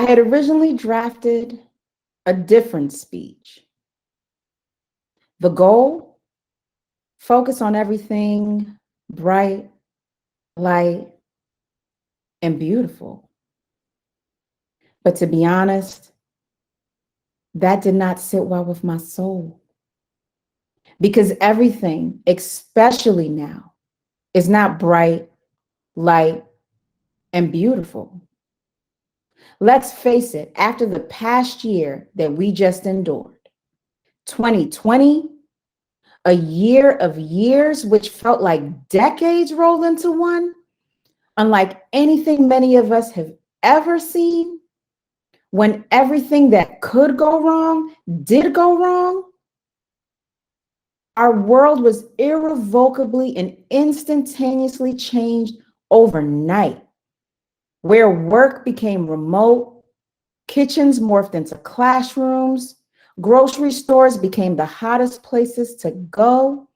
I had originally drafted a different speech. The goal, focus on everything bright, light, and beautiful. But to be honest, that did not sit well with my soul. Because everything, especially now, is not bright, light, and beautiful. Let's face it, after the past year that we just endured, 2020, a year of years which felt like decades rolled into one, unlike anything many of us have ever seen, when everything that could go wrong did go wrong, our world was irrevocably and instantaneously changed overnight, where work became remote, kitchens morphed into classrooms, grocery stores became the hottest places to go,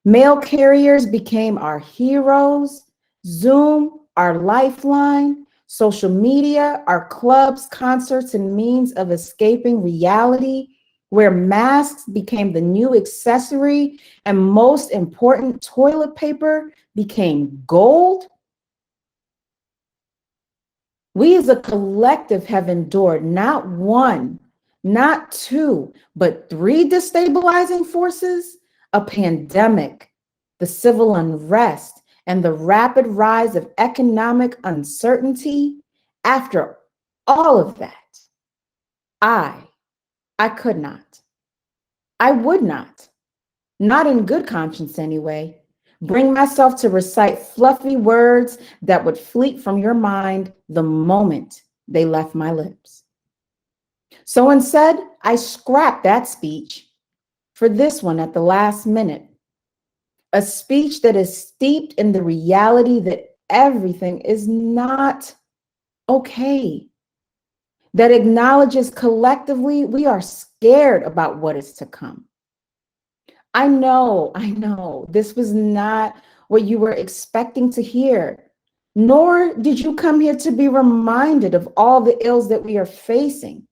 mail carriers became our heroes, Zoom, our lifeline, social media, our clubs, concerts, and means of escaping reality, where masks became the new accessory, and most important, toilet paper became gold. We as a collective have endured not one, not two, but three destabilizing forces: a pandemic, the civil unrest, and the rapid rise of economic uncertainty. After all of that, I could not. I would not in good conscience anyway, bring myself to recite fluffy words that would fleet from your mind the moment they left my lips. So instead, I scrapped that speech for this one at the last minute, a speech that is steeped in the reality that everything is not okay, that acknowledges collectively we are scared about what is to come. I know, this was not what you were expecting to hear, nor did you come here to be reminded of all the ills that we are facing.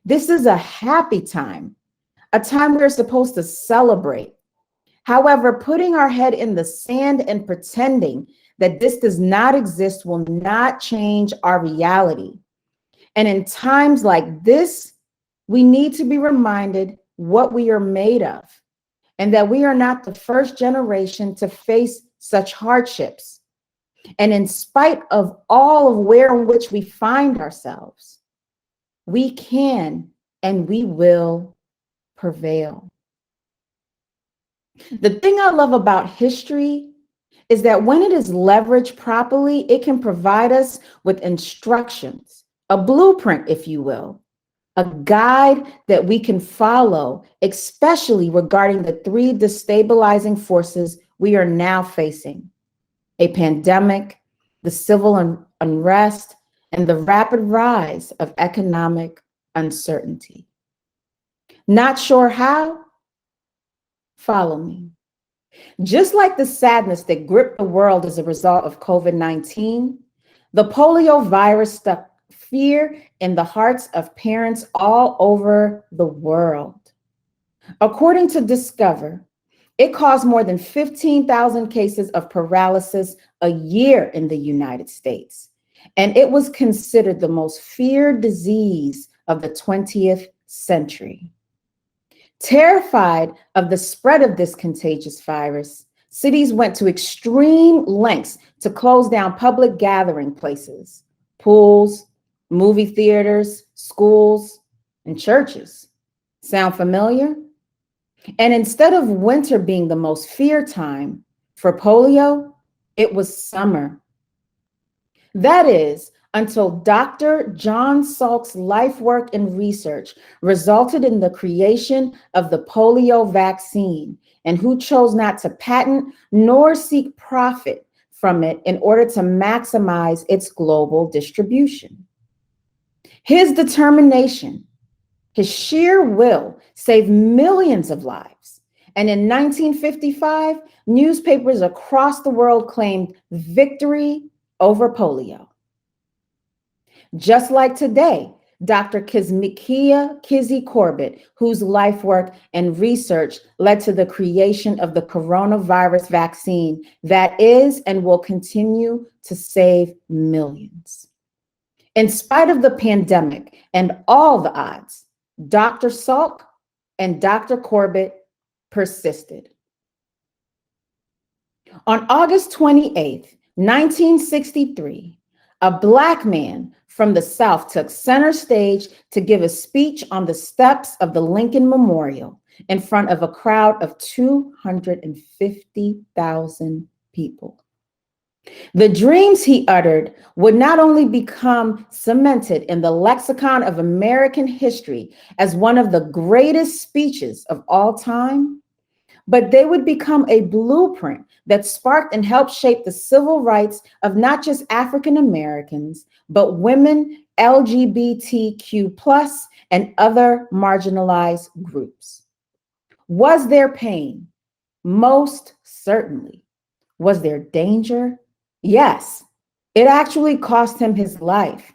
This is a happy time, a time we're supposed to celebrate. However, putting our head in the sand and pretending that this does not exist will not change our reality. And in times like this, we need to be reminded what we are made of, and that we are not the first generation to face such hardships. And in spite of all of where in which we find ourselves, we can and we will prevail. The thing I love about history is that when it is leveraged properly, it can provide us with instructions, a blueprint, if you will, a guide that we can follow, especially regarding the three destabilizing forces we are now facing: a pandemic, the civil unrest, and the rapid rise of economic uncertainty. Not sure how? Follow me. Just like the sadness that gripped the world as a result of COVID-19, the polio virus stuck fear in the hearts of parents all over the world. According to Discover, it caused more than 15,000 cases of paralysis a year in the United States, and it was considered the most feared disease of the 20th century. Terrified of the spread of this contagious virus, cities went to extreme lengths to close down public gathering places, pools, movie theaters, schools, and churches. Sound familiar? And instead of winter being the most feared time for polio, it was summer. That is, until Dr. John Salk's life work and research resulted in the creation of the polio vaccine, and who chose not to patent nor seek profit from it in order to maximize its global distribution. His determination, his sheer will saved millions of lives. And in 1955, newspapers across the world claimed victory over polio. Just like today, Dr. Kizmikia Kizzy Corbett, whose life work and research led to the creation of the coronavirus vaccine that is and will continue to save millions. In spite of the pandemic and all the odds, Dr. Salk and Dr. Corbett persisted. On August 28th, 1963, a Black man from the South took center stage to give a speech on the steps of the Lincoln Memorial in front of a crowd of 250,000 people. The dreams he uttered would not only become cemented in the lexicon of American history as one of the greatest speeches of all time, but they would become a blueprint that sparked and helped shape the civil rights of not just African Americans, but women, LGBTQ+, and other marginalized groups. Was there pain? Most certainly. Was there danger? Yes. It actually cost him his life.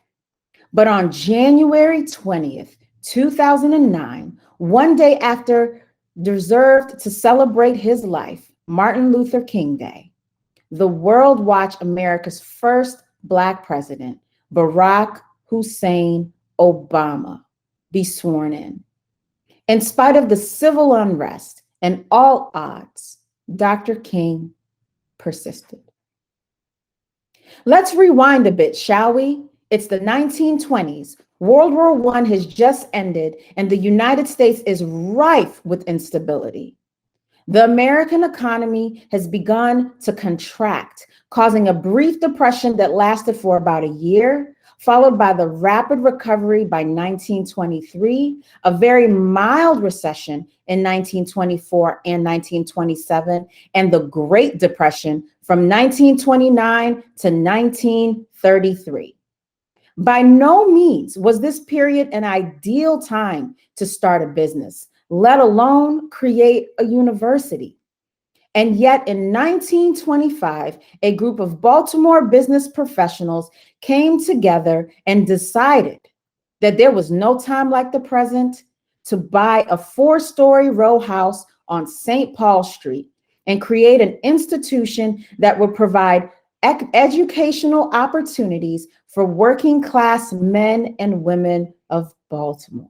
But on January 20th, 2009, one day after deserved to celebrate his life, Martin Luther King Day, the world watched America's first Black president, Barack Hussein Obama, be sworn in. In spite of the civil unrest and all odds, Dr. King persisted. Let's rewind a bit, shall we? It's the 1920s. World War I has just ended, and the United States is rife with instability. The American economy has begun to contract, causing a brief depression that lasted for about a year, followed by the rapid recovery by 1923, a very mild recession in 1924 and 1927, and the Great Depression from 1929 to 1933. By no means was this period an ideal time to start a business, let alone create a university. And yet in 1925, a group of Baltimore business professionals came together and decided that there was no time like the present to buy a 4-story row house on St. Paul Street and create an institution that would provide educational opportunities for working class men and women of Baltimore.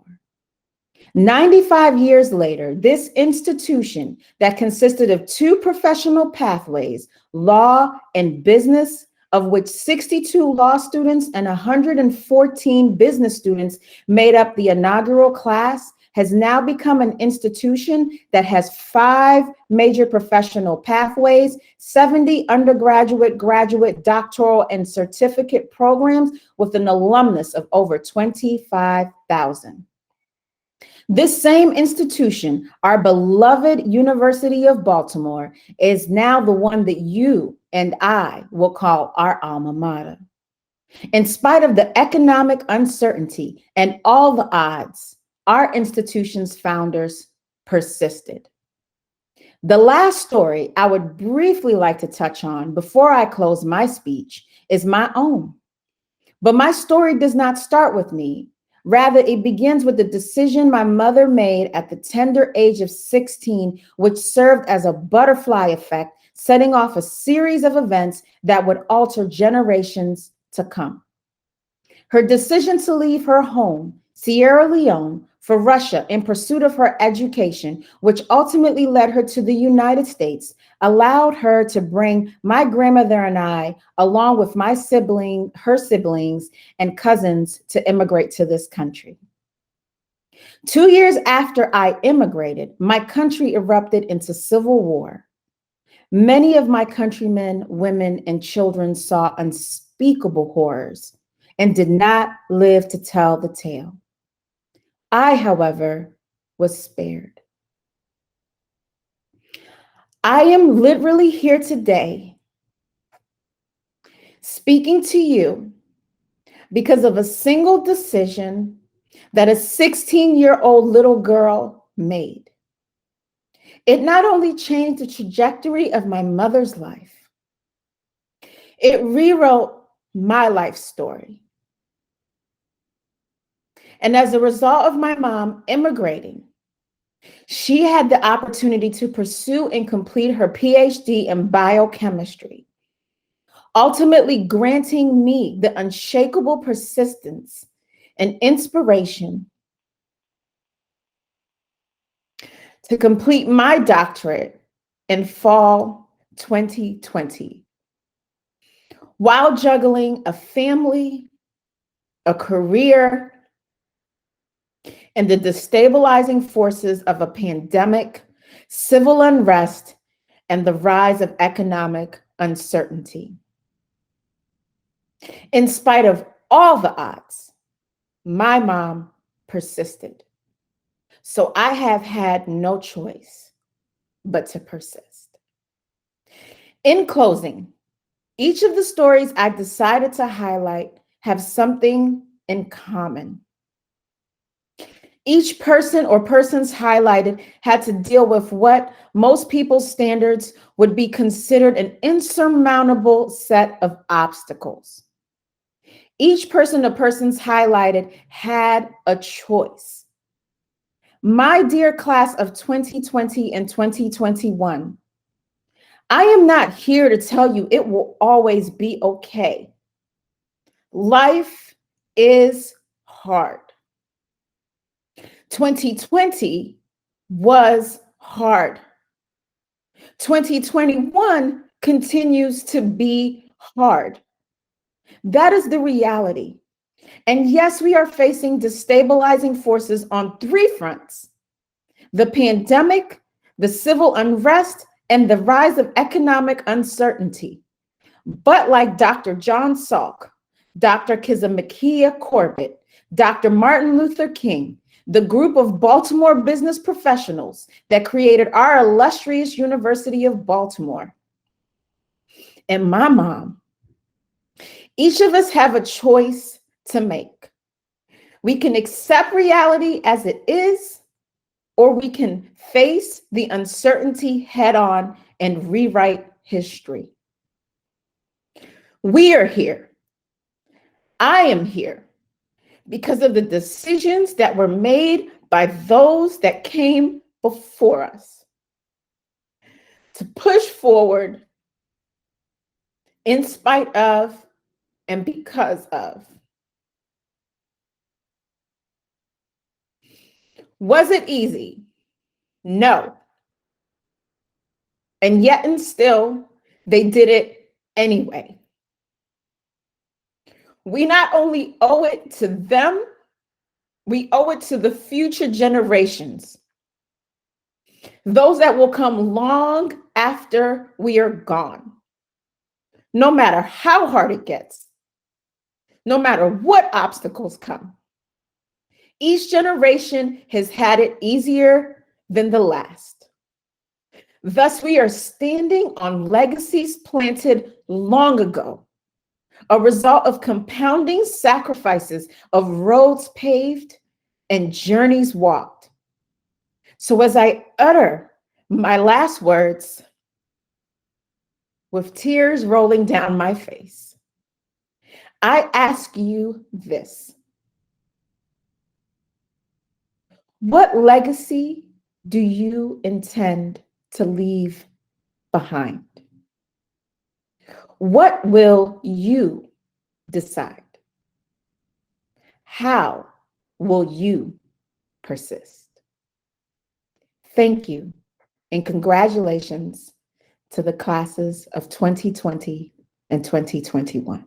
95 years later, this institution that consisted of 2 professional pathways, law and business, of which 62 law students and 114 business students made up the inaugural class, has now become an institution that has 5 major professional pathways, 70 undergraduate, graduate, doctoral, and certificate programs with an alumnus of over 25,000. This same institution, our beloved University of Baltimore, is now the one that you and I will call our alma mater. In spite of the economic uncertainty and all the odds, our institution's founders persisted. The last story I would briefly like to touch on before I close my speech is my own. But my story does not start with me. Rather, it begins with the decision my mother made at the tender age of 16, which served as a butterfly effect, setting off a series of events that would alter generations to come. Her decision to leave her home, Sierra Leone, for Russia in pursuit of her education, which ultimately led her to the United States, allowed her to bring my grandmother and I, along with her siblings and cousins, to immigrate to this country. 2 years after I immigrated, my country erupted into civil war. Many of my countrymen, women, and children saw unspeakable horrors and did not live to tell the tale. I, however, was spared. I am literally here today speaking to you because of a single decision that a 16-year-old little girl made. It not only changed the trajectory of my mother's life, it rewrote my life story. And as a result of my mom immigrating, she had the opportunity to pursue and complete her PhD in biochemistry, ultimately granting me the unshakable persistence and inspiration to complete my doctorate in fall 2020, while juggling a family, a career, and the destabilizing forces of a pandemic, civil unrest, and the rise of economic uncertainty. In spite of all the odds, my mom persisted. So I have had no choice but to persist. In closing, each of the stories I decided to highlight have something in common. Each person or persons highlighted had to deal with what most people's standards would be considered an insurmountable set of obstacles. Each person or persons highlighted had a choice. My dear class of 2020 and 2021, I am not here to tell you it will always be okay. Life is hard. 2020 was hard. 2021 continues to be hard. That is the reality. And yes, we are facing destabilizing forces on three fronts: the pandemic, the civil unrest, and the rise of economic uncertainty. But like Dr. John Salk, Dr. Kizamakia Corbett, Dr. Martin Luther King, the group of Baltimore business professionals that created our illustrious University of Baltimore, and my mom, each of us have a choice to make. We can accept reality as it is, or we can face the uncertainty head on and rewrite history. We are here. I am here because of the decisions that were made by those that came before us to push forward in spite of and because of. Was it easy? No. And yet and still, they did it anyway. We not only owe it to them, we owe it to the future generations, those that will come long after we are gone. No matter how hard it gets, no matter what obstacles come, each generation has had it easier than the last. Thus, we are standing on legacies planted long ago, a result of compounding sacrifices of roads paved and journeys walked. So as I utter my last words, with tears rolling down my face, I ask you this: what legacy do you intend to leave behind? What will you decide? How will you persist? Thank you, and congratulations to the classes of 2020 and 2021.